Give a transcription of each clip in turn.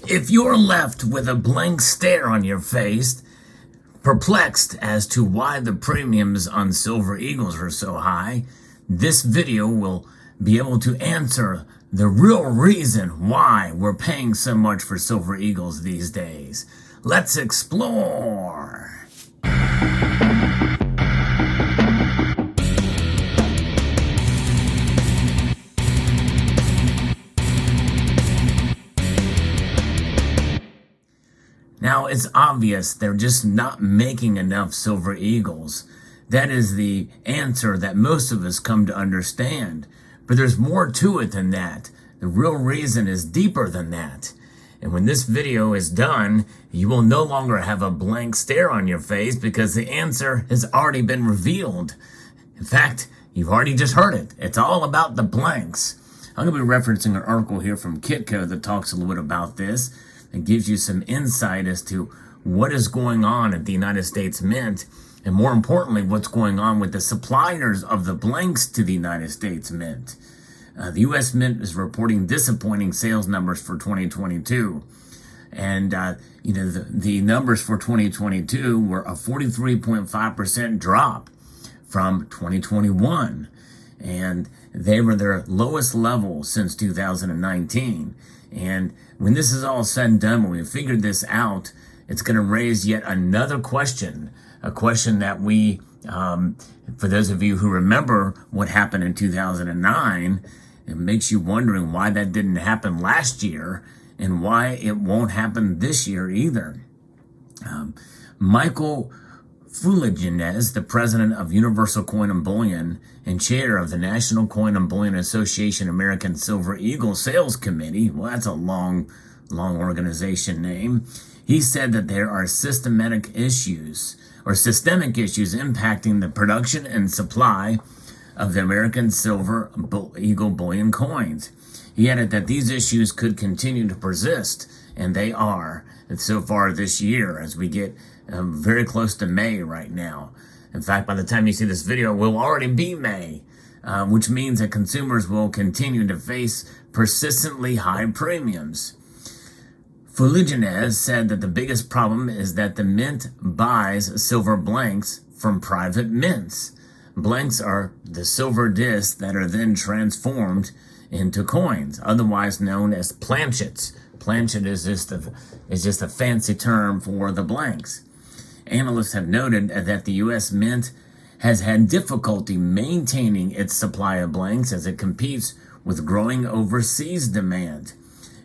If you're left with a blank stare on your face, perplexed as to why the premiums on Silver Eagles are so high, this video will be able to answer the real reason why we're paying so much for Silver Eagles these days. Let's explore. Now, it's obvious they're just not making enough Silver Eagles. That is the answer that most of us come to understand. But there's more to it than that. The real reason is deeper than that. And when this video is done, you will no longer have a blank stare on your face because the answer has already been revealed. In fact, you've already just heard it. It's all about the blanks. I'm going to be referencing an article here from Kitco that talks a little bit about this. It gives you some insight as to what is going on at the United States Mint, and more importantly, what's going on with the suppliers of the blanks to the United States Mint. The U.S. Mint is reporting disappointing sales numbers for 2022. And, the numbers for 2022 were a 43.5% drop from 2021. And they were their lowest level since 2019. And when this is all said and done, when we figured this out, it's going to raise yet another question, a question that we, for those of you who remember what happened in 2009, it makes you wondering why that didn't happen last year and why it won't happen this year either. Michael Fuligines, the president of Universal Coin and Bullion and chair of the National Coin and Bullion Association American Silver Eagle Sales Committee, well, that's a long organization name, he said that there are systemic issues impacting the production and supply of the American Silver Eagle Bullion coins. He added that these issues could continue to persist, and they are, so far this year, as we get very close to May right now. In fact, by the time you see this video, we'll already be May, which means that consumers will continue to face persistently high premiums. Fuligines said that the biggest problem is that the mint buys silver blanks from private mints. Blanks are the silver discs that are then transformed into coins, otherwise known as planchets. Planchet is just a fancy term for the blanks. Analysts have noted that the U.S. Mint has had difficulty maintaining its supply of blanks as it competes with growing overseas demand.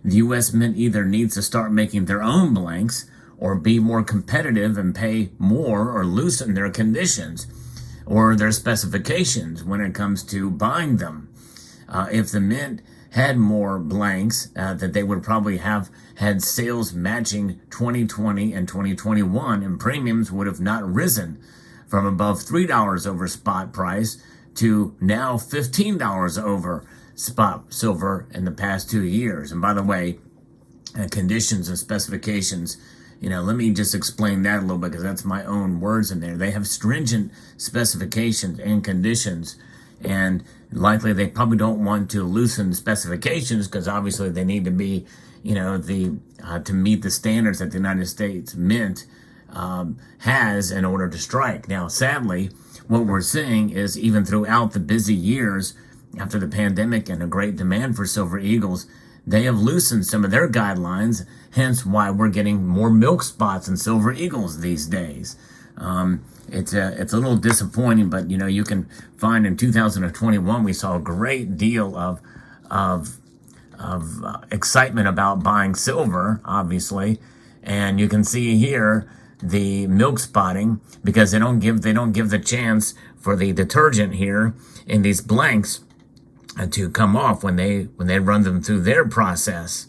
The U.S. Mint either needs to start making their own blanks or be more competitive and pay more or loosen their conditions or their specifications when it comes to buying them. If the Mint had more blanks, that they would probably have had sales matching 2020 and 2021, and premiums would have not risen from above $3 over spot price to now $15 over spot silver in the past 2 years. And by the way, conditions and specifications, let me just explain that a little bit because that's my own words in there. They have stringent specifications and conditions, and likely they probably don't want to loosen specifications because obviously they need to be, to meet the standards that the United States Mint has in order to strike. Now, sadly, what we're seeing is even throughout the busy years after the pandemic and a great demand for Silver Eagles, they have loosened some of their guidelines, hence why we're getting more milk spots in Silver Eagles these days. It's a little disappointing, but you can find in 2021 we saw a great deal of excitement about buying silver, obviously, and you can see here the milk spotting because they don't give the chance for the detergent here in these blanks to come off when they run them through their process.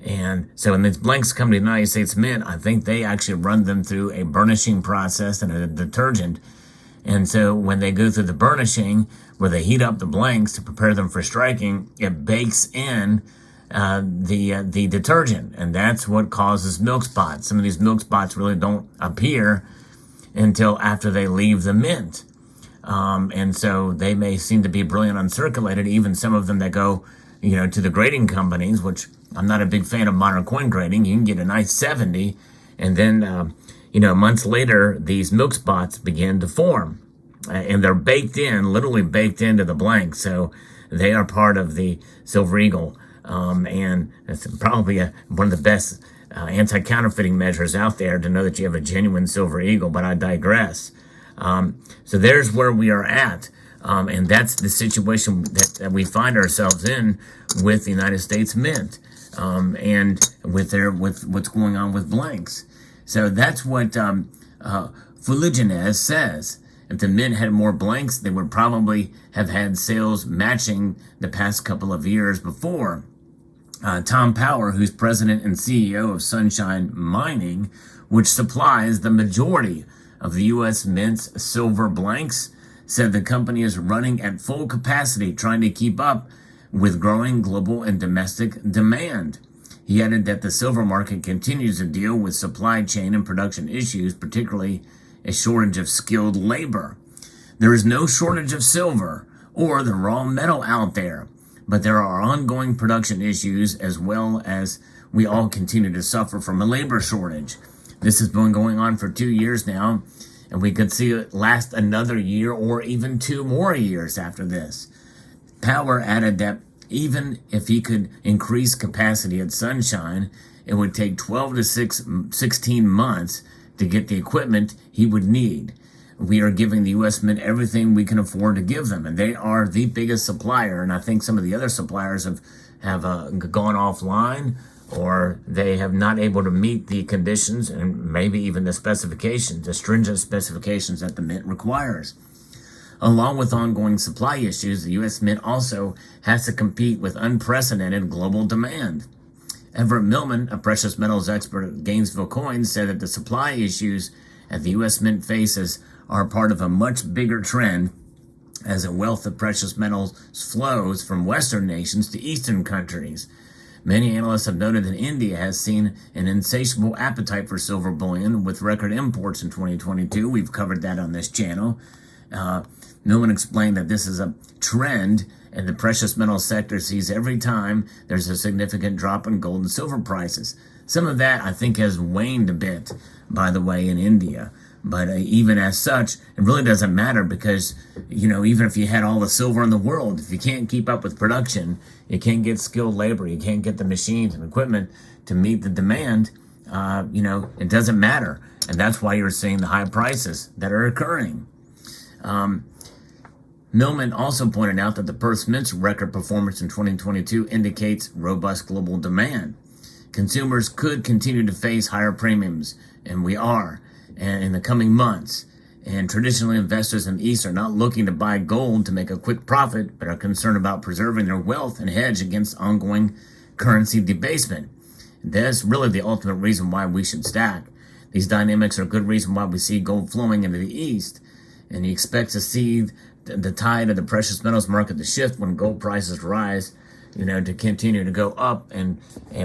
And so when these blanks come to the United States Mint, I think they actually run them through a burnishing process and a detergent. And so when they go through the burnishing, where they heat up the blanks to prepare them for striking, it bakes in the detergent. And that's what causes milk spots. Some of these milk spots really don't appear until after they leave the mint. And so they may seem to be brilliant uncirculated, even some of them that go, to the grading companies, which I'm not a big fan of modern coin grading. You can get a nice 70, and then, months later, these milk spots begin to form. And they're baked in, literally baked into the blank. So they are part of the Silver Eagle. And it's probably one of the best anti-counterfeiting measures out there to know that you have a genuine Silver Eagle, but I digress. So there's where we are at. And that's the situation that we find ourselves in with the United States Mint, and with what's going on with blanks. So that's what Fuligines says. If the Mint had more blanks, they would probably have had sales matching the past couple of years before. Tom Power, who's president and CEO of Sunshine Mining, which supplies the majority of the U.S. Mint's silver blanks, said the company is running at full capacity, trying to keep up with growing global and domestic demand. He added that the silver market continues to deal with supply chain and production issues, particularly a shortage of skilled labor. There is no shortage of silver or the raw metal out there, but there are ongoing production issues as well as we all continue to suffer from a labor shortage. This has been going on for 2 years now, and we could see it last another year or even 2 more years after this. Power added that even if he could increase capacity at Sunshine, it would take 12 to 16 months to get the equipment he would need. We are giving the U.S. Mint everything we can afford to give them, and they are the biggest supplier. And I think some of the other suppliers have gone offline, or they have not able to meet the conditions and maybe even the specifications, the stringent specifications that the Mint requires. Along with ongoing supply issues, the U.S. Mint also has to compete with unprecedented global demand. Everett Millman, a precious metals expert at Gainesville Coins, said that the supply issues that the U.S. Mint faces are part of a much bigger trend as a wealth of precious metals flows from Western nations to Eastern countries. Many analysts have noted that India has seen an insatiable appetite for silver bullion with record imports in 2022. We've covered that on this channel. Millman explained that this is a trend and the precious metal sector sees every time there's a significant drop in gold and silver prices. Some of that, I think, has waned a bit, by the way, in India. But even as such, it really doesn't matter because, even if you had all the silver in the world, if you can't keep up with production, you can't get skilled labor, you can't get the machines and equipment to meet the demand, it doesn't matter. And that's why you're seeing the high prices that are occurring. Millman also pointed out that the Perth Mint's record performance in 2022 indicates robust global demand. Consumers could continue to face higher premiums, and we are, and in the coming months. And traditionally, investors in the East are not looking to buy gold to make a quick profit, but are concerned about preserving their wealth and hedge against ongoing currency debasement. That's really the ultimate reason why we should stack. These dynamics are a good reason why we see gold flowing into the East, and you expect to see the tide of the precious metals market to shift when gold prices rise, to continue to go up, and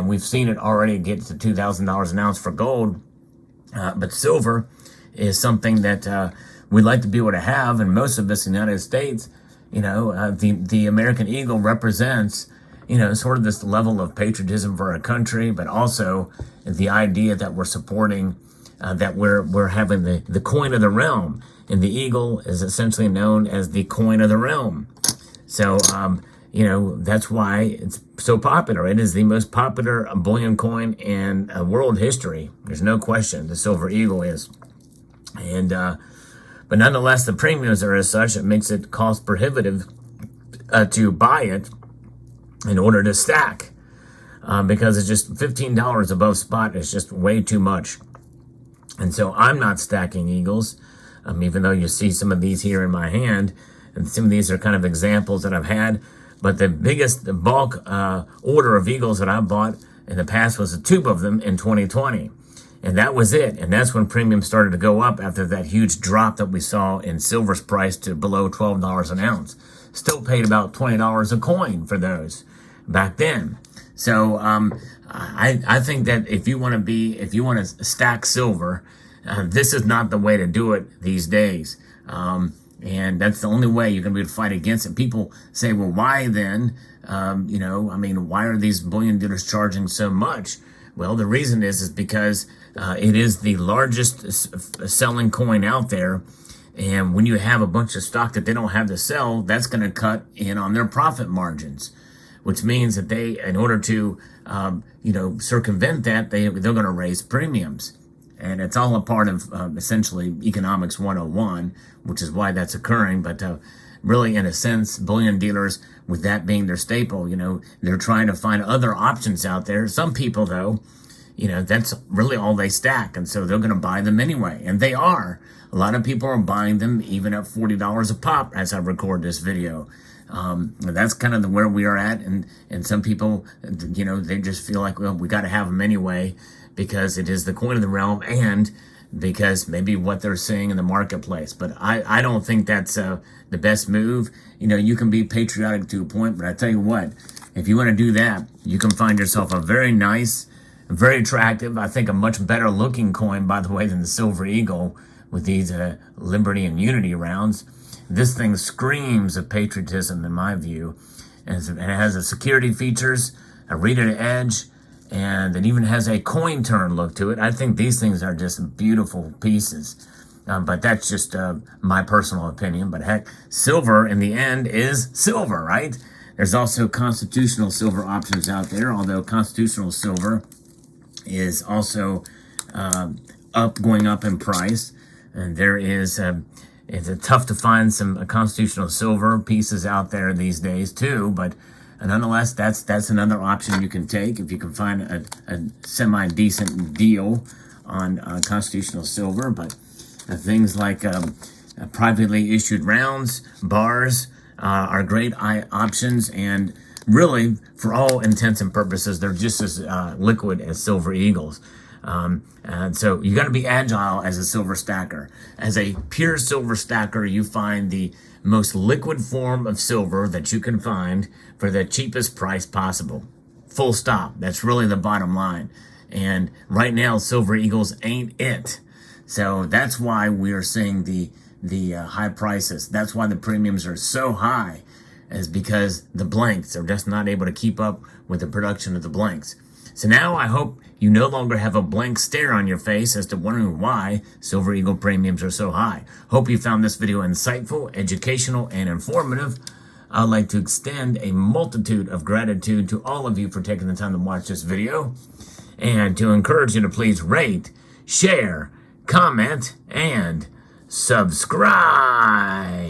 we've seen it already get to $2,000 an ounce for gold. But silver is something that we'd like to be able to have, and most of us in the United States, the American Eagle represents, sort of this level of patriotism for our country, but also the idea that we're supporting, that we're having the coin of the realm, and the Eagle is essentially known as the coin of the realm. So, that's why it's so popular. It is the most popular bullion coin in world history. There's no question. The Silver Eagle is. And, but nonetheless, the premiums are as such, it makes it cost prohibitive to buy it in order to stack. Because it's just $15 above spot is just way too much. And so I'm not stacking Eagles, even though you see some of these here in my hand. And some of these are kind of examples that I've had. But the biggest bulk order of Eagles that I bought in the past was a tube of them in 2020. And that was it. And that's when premiums started to go up after that huge drop that we saw in silver's price to below $12 an ounce. Still paid about $20 a coin for those back then. So I think that if you want to stack silver, this is not the way to do it these days. And that's the only way you're going to be able to fight against it. People say, well, why then? Why are these bullion dealers charging so much? Well, the reason is because it is the largest selling coin out there. And when you have a bunch of stock that they don't have to sell, that's going to cut in on their profit margins, which means that they, in order to, circumvent that, they're going to raise premiums. And it's all a part of essentially Economics 101, which is why that's occurring. But really, in a sense, bullion dealers, with that being their staple, they're trying to find other options out there. Some people, though, that's really all they stack. And so they're going to buy them anyway. And they are. A lot of people are buying them even at $40 a pop as I record this video. That's kind of where we are at. And some people, they just feel like, well, we got to have them anyway, because it is the coin of the realm and because maybe what they're seeing in the marketplace. But I don't think that's the best move. You can be patriotic to a point, but I tell you what, if you want to do that, you can find yourself a very nice, very attractive, I think a much better looking coin, by the way, than the Silver Eagle with these Liberty and Unity rounds. This thing screams of patriotism in my view. And it has a security features, a reader to edge, and it even has a coin turn look to it. I think these things are just beautiful pieces. But that's just my personal opinion. But heck, silver in the end is silver, right? There's also constitutional silver options out there, although constitutional silver is also going up in price. And there is, it's tough to find some constitutional silver pieces out there these days too, but nonetheless, that's another option you can take if you can find a semi-decent deal on constitutional silver. But things like privately issued rounds, bars, are great options, and really, for all intents and purposes, they're just as liquid as Silver Eagles. And so you got to be agile as a silver stacker. As a pure silver stacker, you find the most liquid form of silver that you can find for the cheapest price possible. Full stop. That's really the bottom line. And right now, Silver Eagles ain't it. So that's why we are seeing the high prices. That's why the premiums are so high, is because the blanks are just not able to keep up with the production of the blanks. So now I hope you no longer have a blank stare on your face as to wondering why Silver Eagle premiums are so high. Hope you found this video insightful, educational, and informative. I'd like to extend a multitude of gratitude to all of you for taking the time to watch this video, and to encourage you to please rate, share, comment, and subscribe.